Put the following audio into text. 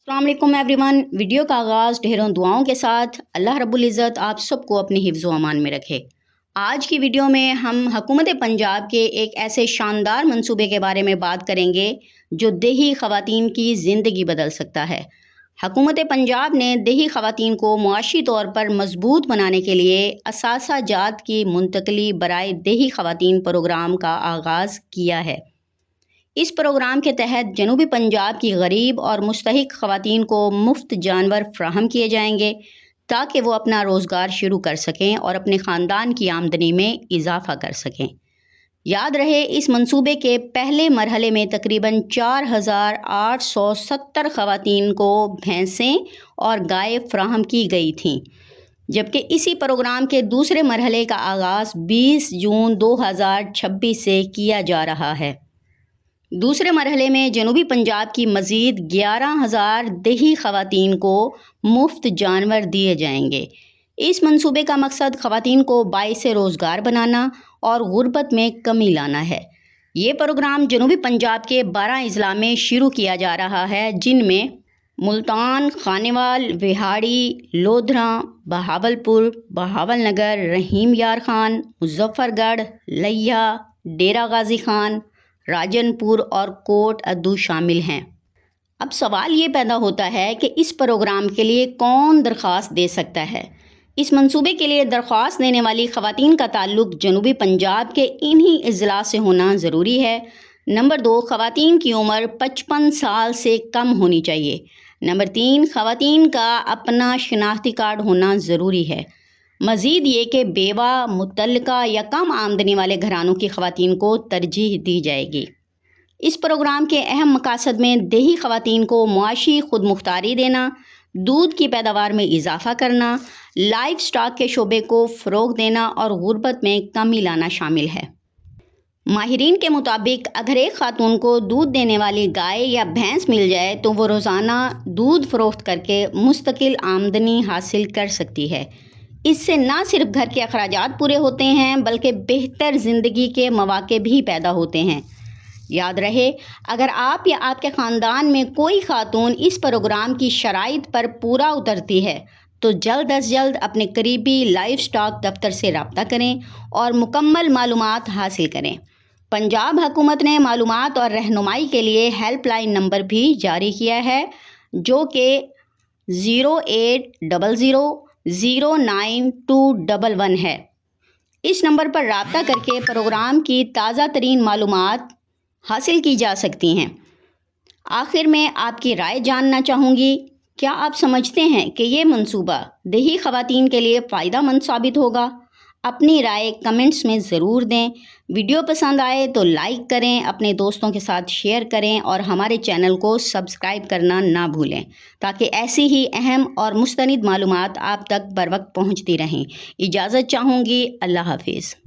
अस्सलाम वालेकुम everyone. Video का आगाज़ ढेरों दुआओं के साथ। अल्लाह रब्बुल इज़्ज़त आप सबको अपनी हिफ्ज़ व अमान में रखे। आज की वीडियो में हम हुकूमत पंजाब के एक ऐसे शानदार मंसूबे के बारे में बात करेंगे जो देही ख़वातीन की ज़िंदगी बदल सकता है। हुकूमत पंजाब ने देही ख़वातीन को मुआशी तौर पर मजबूत बनाने के लिए असासा जात की मुंतकली बराए देही ख़वातीन प्रोग्राम का आगाज़ किया है। इस प्रोग्राम के तहत जनूबी पंजाब की गरीब और मुस्तहिक ख़वातीन को मुफ्त जानवर फ्राहम किए जाएंगे ताकि वो अपना रोज़गार शुरू कर सकें और अपने ख़ानदान की आमदनी में इजाफ़ा कर सकें। याद रहे, इस मंसूबे के पहले मरहले में तकरीबन 4,870 ख़वातीन को भैंसें और गाय फ्राहम की गई थीं, जबकि इसी प्रोग्राम के दूसरे मरहले का आगाज़ 20 जून 2026 से किया जा रहा है। दूसरे मरहले में जनूबी पंजाब की मज़ीद 11,000 देही ख़वातीन को मुफ्त जानवर दिए जाएंगे। इस मंसूबे का मकसद ख़वातीन को बाइसे रोज़गार बनाना और गुर्बत में कमी लाना है। ये प्रोग्राम जनूबी पंजाब के 12 अज़ला में शुरू किया जा रहा है, जिनमें मुल्तान, खानेवाल, विहाड़ी, लोधरा, बहावलपुर, बहावलनगर, रहीम यार खान, मुजफ्फरगढ़, लिया, डेरा गाजी खान, राजनपुर और कोट अद्दू शामिल हैं। अब सवाल ये पैदा होता है कि इस प्रोग्राम के लिए कौन दरख्वास्त दे सकता है। इस मंसूबे के लिए दरख्वास्त देने वाली ख़वातीन का ताल्लुक जनूबी पंजाब के इन्हीं अज़ला से होना ज़रूरी है। नंबर 2, ख़वातीन की उम्र 55 साल से कम होनी चाहिए। नंबर 3, ख़वातीन का अपना शनाख्ती कार्ड होना ज़रूरी है। मज़ीद ये कि बेवा, मुतल्लका या कम आमदनी वाले घरानों की ख़वातीन को तरजीह दी जाएगी। इस प्रोग्राम के अहम मकासद में देही ख़वातीन को मुआशी खुद मुख्तारी देना, दूध की पैदावार में इजाफ़ा करना, लाइव स्टॉक के शोबे को फ़रोग़ देना और गुर्बत में कमी लाना शामिल है। माहिरीन के मुताबिक अगर एक खातून को दूध देने वाली गाय या भैंस मिल जाए तो वो रोज़ाना दूध फ़रोख्त करके मुस्तकिल आमदनी हासिल कर सकती है। इससे न सिर्फ घर के अखराजात पूरे होते हैं बल्कि बेहतर ज़िंदगी के मौक़े भी पैदा होते हैं। याद रहे, अगर आप या आपके ख़ानदान में कोई खातून इस प्रोग्राम की शराइत पर पूरा उतरती है तो जल्द अज जल्द अपने करीबी लाइव स्टॉक दफ्तर से रब्ता करें और मुकम्मल मालूमात हासिल करें। पंजाब हुकूमत ने मालूमात और रहनुमाई के लिए हेल्पलाइन नंबर भी जारी किया है, जो कि 0800-09211 है। इस नंबर पर रब्ता करके प्रोग्राम की ताज़ा तरीन मालूमात हासिल की जा सकती हैं। आखिर में आपकी राय जानना चाहूँगी, क्या आप समझते हैं कि ये मंसूबा देही ख़वातीन के लिए फ़ायदेमंद साबित होगा? अपनी राय कमेंट्स में ज़रूर दें। वीडियो पसंद आए तो लाइक करें, अपने दोस्तों के साथ शेयर करें और हमारे चैनल को सब्सक्राइब करना ना भूलें ताकि ऐसी ही अहम और मुस्तनिद मालूमात आप तक बर वक्त पहुँचती रहें। इजाज़त चाहूँगी। अल्लाह हाफिज़।